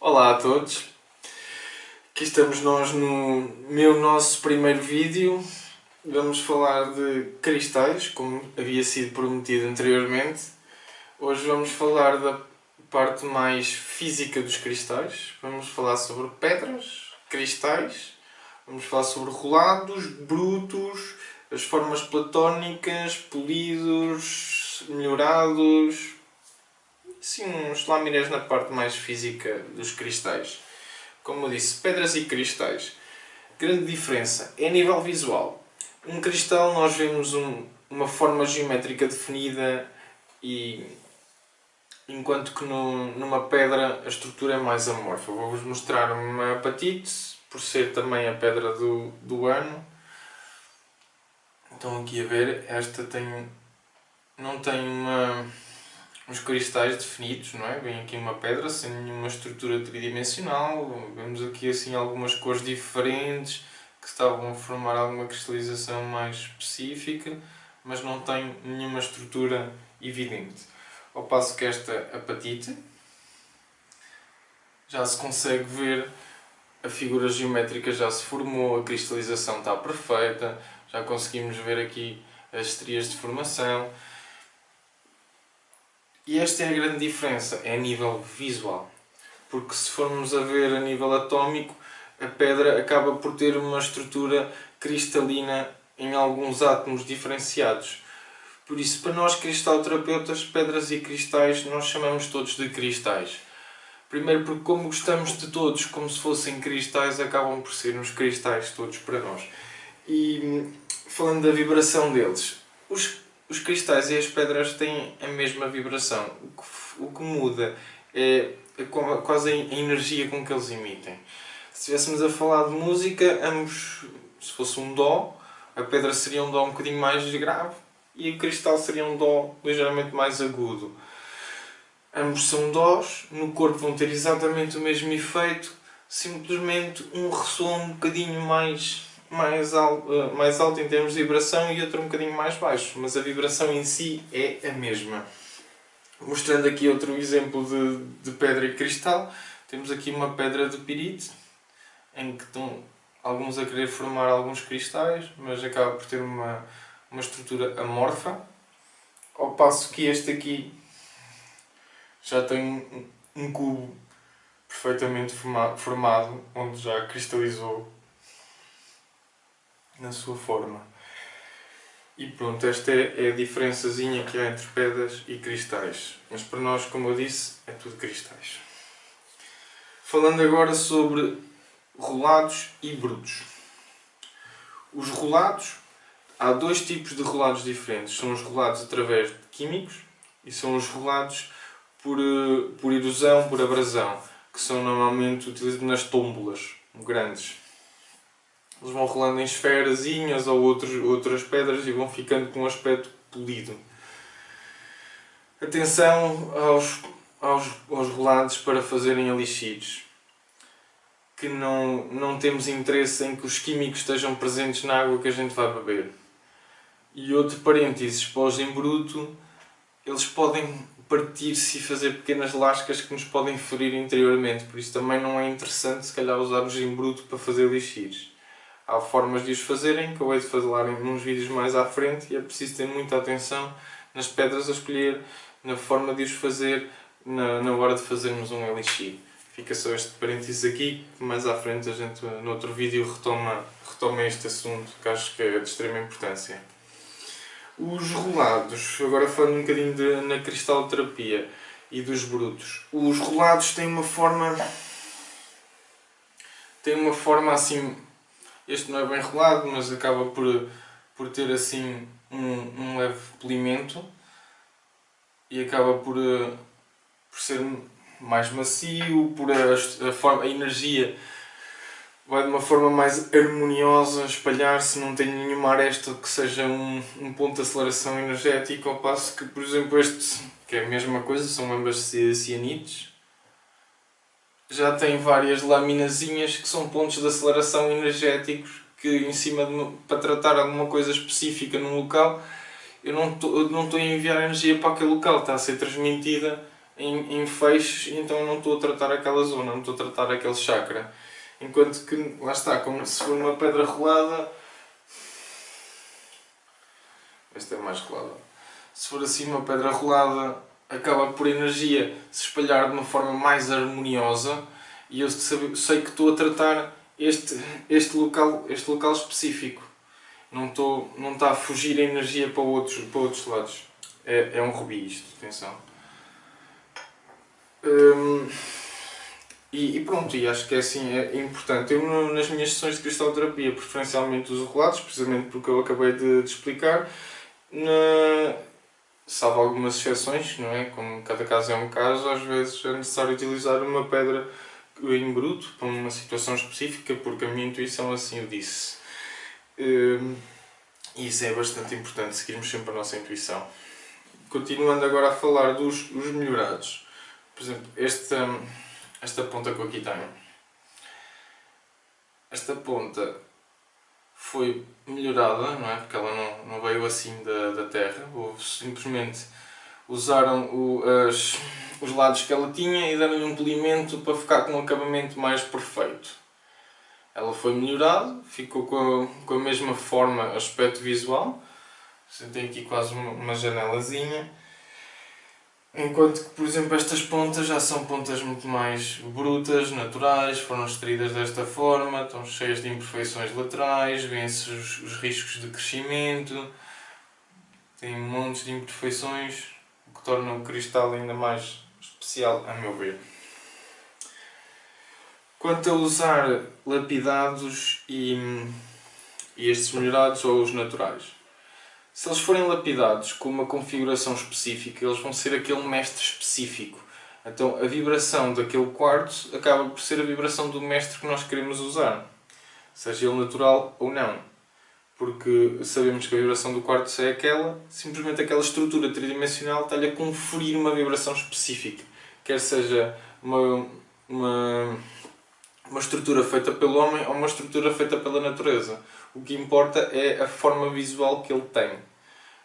Olá a todos, aqui estamos nós no nosso primeiro vídeo. Vamos falar de cristais, como havia sido prometido anteriormente. Hoje vamos falar da parte mais física dos cristais. Vamos falar sobre pedras, cristais, vamos falar sobre rolados, brutos, as formas platónicas, polidos, melhorados. Sim, uns laminés na parte mais física dos cristais. Como eu disse, pedras e cristais. Grande diferença é a nível visual. Um cristal nós vemos uma forma geométrica definida, e enquanto que numa pedra a estrutura é mais amorfa. Vou-vos mostrar uma apatite, por ser também a pedra do ano. Estão aqui a ver, esta não tem uns cristais definidos, não é? Vem aqui uma pedra sem nenhuma estrutura tridimensional. Vemos aqui assim algumas cores diferentes que estavam a formar alguma cristalização mais específica, mas não tem nenhuma estrutura evidente. Ao passo que esta apatite já se consegue ver, a figura geométrica já se formou, a cristalização está perfeita, já conseguimos ver aqui as estrias de formação. E esta é a grande diferença, é a nível visual. Porque se formos a ver a nível atómico, a pedra acaba por ter uma estrutura cristalina em alguns átomos diferenciados. Por isso, para nós cristalterapeutas, pedras e cristais, nós chamamos todos de cristais. Primeiro porque, como gostamos de todos como se fossem cristais, acabam por ser uns cristais todos para nós. E falando da vibração deles, os cristais e as pedras têm a mesma vibração. O que muda é quase a energia com que eles emitem. Se estivéssemos a falar de música, ambos, se fosse um dó, a pedra seria um dó um bocadinho mais grave e o cristal seria um dó ligeiramente mais agudo. Ambos são dós, no corpo vão ter exatamente o mesmo efeito, simplesmente um ressoa um bocadinho mais alto em termos de vibração e outro um bocadinho mais baixo, mas a vibração em si é a mesma. Mostrando aqui outro exemplo de pedra e cristal, temos aqui uma pedra de pirite, em que estão alguns a querer formar alguns cristais, mas acaba por ter uma estrutura amorfa, ao passo que este aqui já tem um cubo perfeitamente formado, onde já cristalizou na sua forma. E pronto, esta é a diferençazinha que há entre pedras e cristais. Mas para nós, como eu disse, é tudo cristais. Falando agora sobre rolados e brutos. Os rolados, há dois tipos de rolados diferentes. São os rolados através de químicos e são os rolados por erosão, por abrasão, que são normalmente utilizados nas tómbolas grandes. Eles vão rolando em esferazinhas ou outras pedras e vão ficando com um aspecto polido. Atenção aos rolados para fazerem elixires. Que não temos interesse em que os químicos estejam presentes na água que a gente vai beber. E outro parênteses, para os em bruto, eles podem partir-se e fazer pequenas lascas que nos podem ferir interiormente. Por isso também não é interessante, se calhar, usar-os em bruto para fazer elixires. Há formas de os fazerem, que eu hei de falar em uns vídeos mais à frente, e é preciso ter muita atenção nas pedras a escolher, na forma de os fazer, na hora de fazermos um elixir. Fica só este parênteses aqui, que mais à frente a gente, no outro vídeo, retoma este assunto, que acho que é de extrema importância. Os rolados, agora falando um bocadinho na cristalterapia e dos brutos. Os rolados têm uma forma assim. Este não é bem rolado, mas acaba por ter assim um leve polimento e acaba por ser mais macio, a energia vai de uma forma mais harmoniosa espalhar-se, não tem nenhuma aresta que seja um ponto de aceleração energética, ao passo que, por exemplo, este, que é a mesma coisa, são ambas cianides, já tem várias laminazinhas que são pontos de aceleração energéticos que, em cima para tratar alguma coisa específica num local, eu não estou a enviar energia para aquele local, está a ser transmitida em feixes, e então eu não estou a tratar aquela zona, não estou a tratar aquele chakra. Enquanto que, lá está, como se for uma pedra rolada, esta é mais rolada, se for assim uma pedra rolada, acaba por a energia se espalhar de uma forma mais harmoniosa, e eu sei que estou a tratar este local específico. Não está a fugir a energia para outros lados. É um rubi isto, atenção. E pronto, e acho que é assim, é importante. Eu nas minhas sessões de cristalterapia preferencialmente uso relatos, precisamente porque eu acabei de explicar. Salvo algumas exceções, não é? Como cada caso é um caso, às vezes é necessário utilizar uma pedra em bruto para uma situação específica, porque a minha intuição assim o disse. E isso é bastante importante, seguirmos sempre a nossa intuição. Continuando agora a falar dos melhorados. Por exemplo, esta ponta que eu aqui tenho. Esta ponta foi melhorada, não é? Porque ela não veio assim da terra. Simplesmente usaram os lados que ela tinha e deram-lhe um polimento para ficar com um acabamento mais perfeito. Ela foi melhorada, ficou com a mesma forma, aspecto visual. Você tem aqui quase uma janelazinha. Enquanto que, por exemplo, estas pontas já são pontas muito mais brutas, naturais, foram extraídas desta forma, estão cheias de imperfeições laterais, vêem-se os riscos de crescimento, têm montes de imperfeições, o que torna o cristal ainda mais especial, a meu ver. Quanto a usar lapidados e estes melhorados ou os naturais, se eles forem lapidados com uma configuração específica, eles vão ser aquele mestre específico. Então a vibração daquele quartzo acaba por ser a vibração do mestre que nós queremos usar, seja ele natural ou não. Porque sabemos que a vibração do quartzo é simplesmente aquela estrutura tridimensional está-lhe a conferir uma vibração específica. Quer seja uma estrutura feita pelo homem ou uma estrutura feita pela natureza. O que importa é a forma visual que ele tem.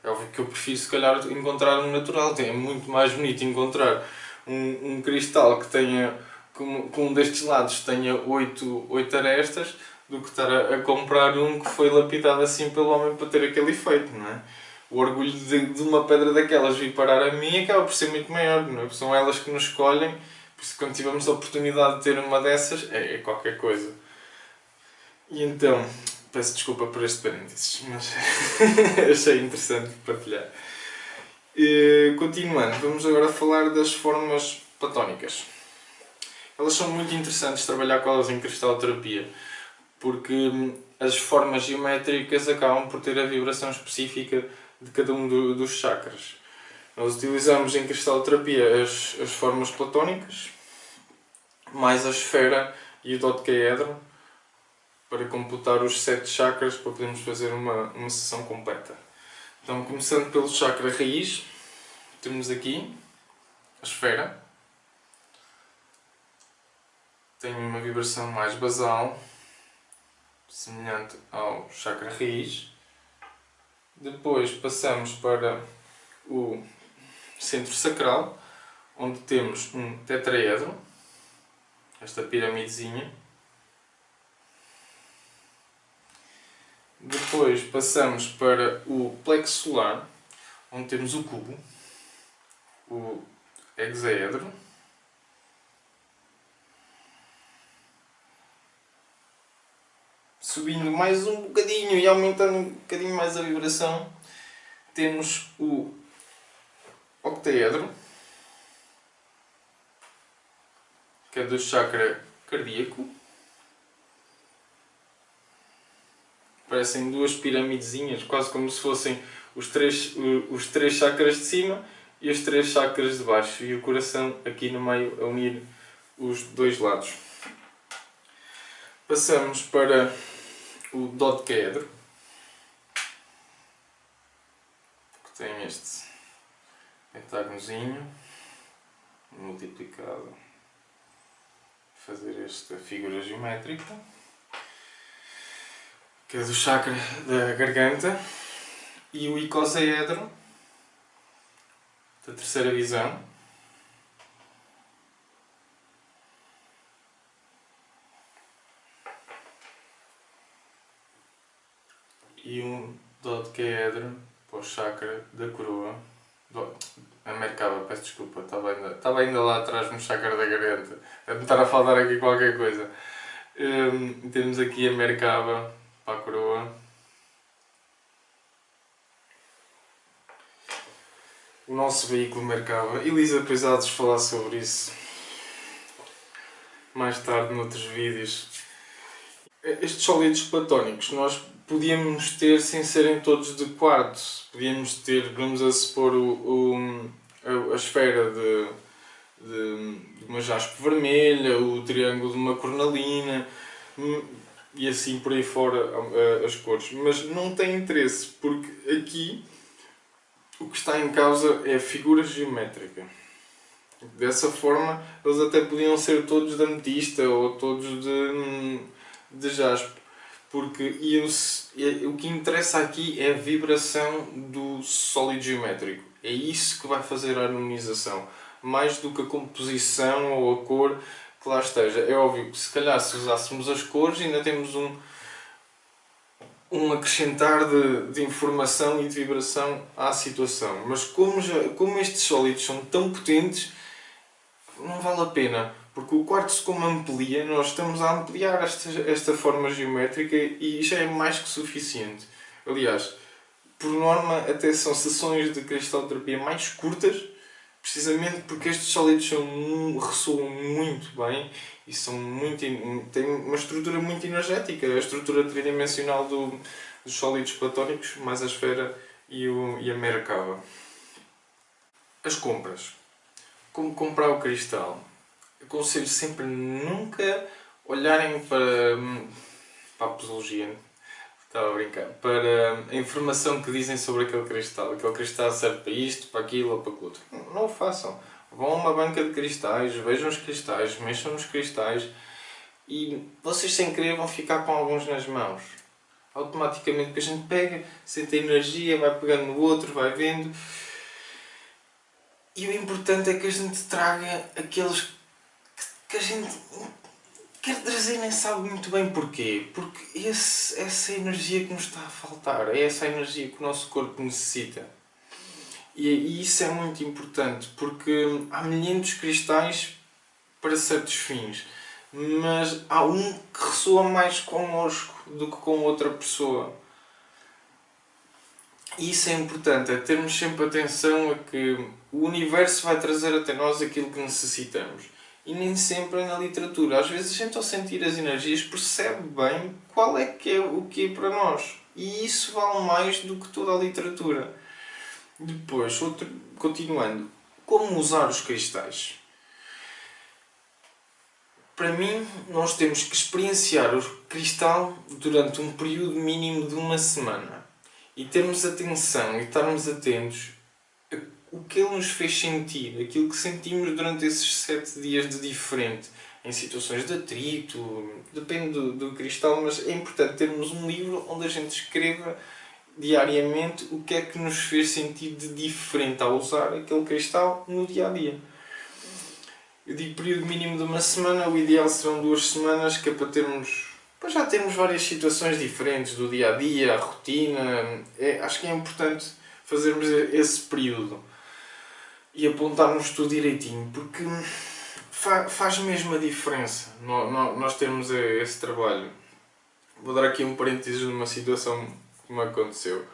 É óbvio que eu prefiro, se calhar, encontrar um natural. É muito mais bonito encontrar um cristal que tenha, com um destes lados, tenha 8 arestas, do que estar a comprar um que foi lapidado assim pelo homem para ter aquele efeito, não é? O orgulho de uma pedra daquelas vir parar a mim acaba por ser muito maior, não é? São elas que nos escolhem, por isso quando tivermos a oportunidade de ter uma dessas, é qualquer coisa. E então, peço desculpa por este parênteses, mas achei interessante partilhar. Continuando, vamos agora falar das formas platónicas. Elas são muito interessantes trabalhar com elas em cristalterapia, porque as formas geométricas acabam por ter a vibração específica de cada um dos chakras. Nós utilizamos em cristalterapia as formas platónicas, mais a esfera e o dodecaedro, para computar os 7 chakras, para podermos fazer uma sessão completa. Então, começando pelo chakra raiz, temos aqui a esfera. Tem uma vibração mais basal, semelhante ao chakra raiz. Depois passamos para o centro sacral, onde temos um tetraedro, esta piramidezinha. Depois passamos para o plexo solar, onde temos o cubo, o hexaedro. Subindo mais um bocadinho e aumentando um bocadinho mais a vibração, temos o octaedro, que é do chakra cardíaco. Parecem duas piramidezinhas, quase como se fossem os três chakras de cima e os 3 chakras de baixo, e o coração aqui no meio a unir os dois lados. Passamos para o dodecaedro, que tem este pentágonozinho multiplicado, fazer esta figura geométrica, que é do chakra da garganta, e o icosaedro, da terceira visão, e um dodecaedro para o chakra da coroa. A Merkaba, peço desculpa, estava ainda lá atrás no chakra da garganta. Deve-me estar a faltar aqui qualquer coisa. Temos aqui a Merkaba para a coroa. O nosso veículo Merkaba. Elisa, depois há de falar sobre isso mais tarde noutros vídeos. Estes sólidos platónicos nós podíamos ter sem serem todos de quartzo. Podíamos ter, vamos a supor, a esfera de uma jaspe vermelha, o triângulo de uma cornalina e assim por aí fora as cores. Mas não tem interesse, porque aqui o que está em causa é a figura geométrica. Dessa forma, eles até podiam ser todos de ametista ou todos de jaspe, porque o que interessa aqui é a vibração do sólido geométrico. É isso que vai fazer a harmonização, mais do que a composição ou a cor que lá esteja. É óbvio que se calhar se usássemos as cores ainda temos um acrescentar de informação e de vibração à situação, mas como estes sólidos são tão potentes, não vale a pena, porque o quartzo, como amplia, nós estamos a ampliar esta forma geométrica e já é mais que suficiente. Aliás, por norma, até são sessões de cristaloterapia mais curtas, precisamente porque estes sólidos ressoam muito bem e têm uma estrutura muito energética. A estrutura tridimensional dos sólidos platónicos, mais a esfera e a Merkaba. As compras. Como comprar o cristal? Aconselho sempre nunca olharem para a posologia, estava a brincar, para a informação que dizem sobre aquele cristal. Aquele cristal serve para isto, para aquilo ou para aquilo outro. Não o façam. Vão a uma banca de cristais, vejam os cristais, mexam nos cristais e vocês sem querer vão ficar com alguns nas mãos. Automaticamente que a gente pega, sente a energia, vai pegando no outro, vai vendo. E o importante é que a gente traga aqueles que a gente quer trazer, nem sabe muito bem porquê. Porque essa energia que nos está a faltar, é essa energia que o nosso corpo necessita. E isso é muito importante, porque há milhares de cristais para certos fins, mas há um que ressoa mais connosco do que com outra pessoa. E isso é importante, é termos sempre atenção a que o universo vai trazer até nós aquilo que necessitamos. E nem sempre é na literatura. Às vezes a gente, ao sentir as energias, percebe bem qual é o que é para nós. E isso vale mais do que toda a literatura. Depois, continuando, como usar os cristais? Para mim, nós temos que experienciar o cristal durante um período mínimo de uma semana. E termos atenção e estarmos atentos a o que ele nos fez sentir, aquilo que sentimos durante esses 7 dias de diferente, em situações de atrito, depende do cristal, mas é importante termos um livro onde a gente escreva diariamente o que é que nos fez sentir de diferente ao usar aquele cristal no dia a dia. Eu digo período mínimo de uma semana, o ideal serão 2 semanas, que é para já termos várias situações diferentes do dia a dia, a rotina. Acho que é importante fazermos esse período e apontarmos tudo direitinho, porque faz mesmo a diferença nós termos esse trabalho. Vou dar aqui um parênteses numa situação que me aconteceu.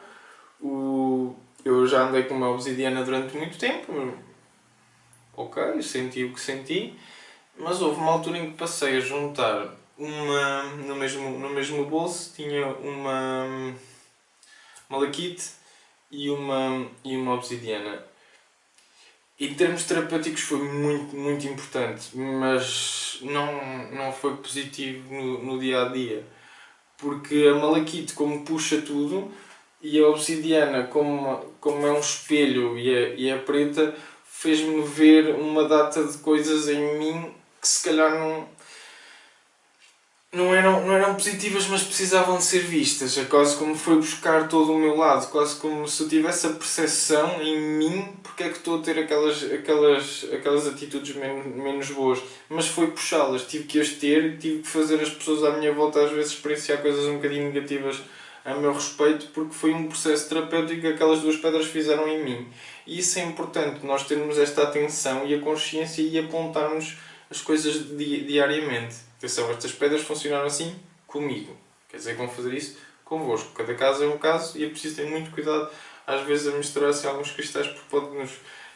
Eu já andei com uma obsidiana durante muito tempo. Ok, senti o que senti, mas houve uma altura em que passei a juntar no mesmo bolso tinha uma malaquite e uma obsidiana. Em termos terapêuticos foi muito, muito importante, mas não foi positivo no dia a dia, porque a malaquite, como puxa tudo, e a obsidiana, como é um espelho e é preta, fez-me ver uma data de coisas em mim que se calhar não eram positivas, mas precisavam de ser vistas. É quase como foi buscar todo o meu lado, quase como se eu tivesse a percepção em mim porque é que estou a ter aquelas atitudes menos boas. Mas foi puxá-las, tive que as ter, tive que fazer as pessoas à minha volta às vezes experienciar coisas um bocadinho negativas a meu respeito, porque foi um processo terapêutico que aquelas 2 pedras fizeram em mim. E isso é importante, nós termos esta atenção e a consciência e apontarmos as coisas diariamente. Atenção, estas pedras funcionaram assim comigo. Quer dizer que vão fazer isso convosco. Cada caso é um caso e é preciso ter muito cuidado, às vezes, a misturar assim alguns cristais, porque pode-nos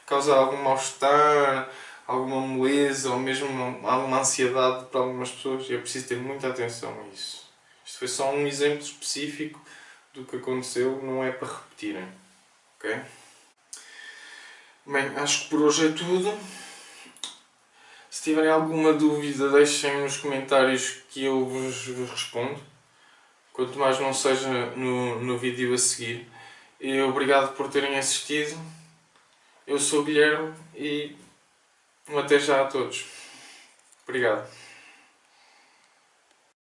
causar algum mal-estar, alguma moleza ou mesmo alguma ansiedade para algumas pessoas, e é preciso ter muita atenção a isso. Isto foi só um exemplo específico do que aconteceu, não é para repetirem. Ok? Bem, acho que por hoje é tudo. Se tiverem alguma dúvida, deixem nos comentários que eu vos respondo. Quanto mais não seja no vídeo a seguir. E obrigado por terem assistido. Eu sou o Guilherme e um até já a todos. Obrigado.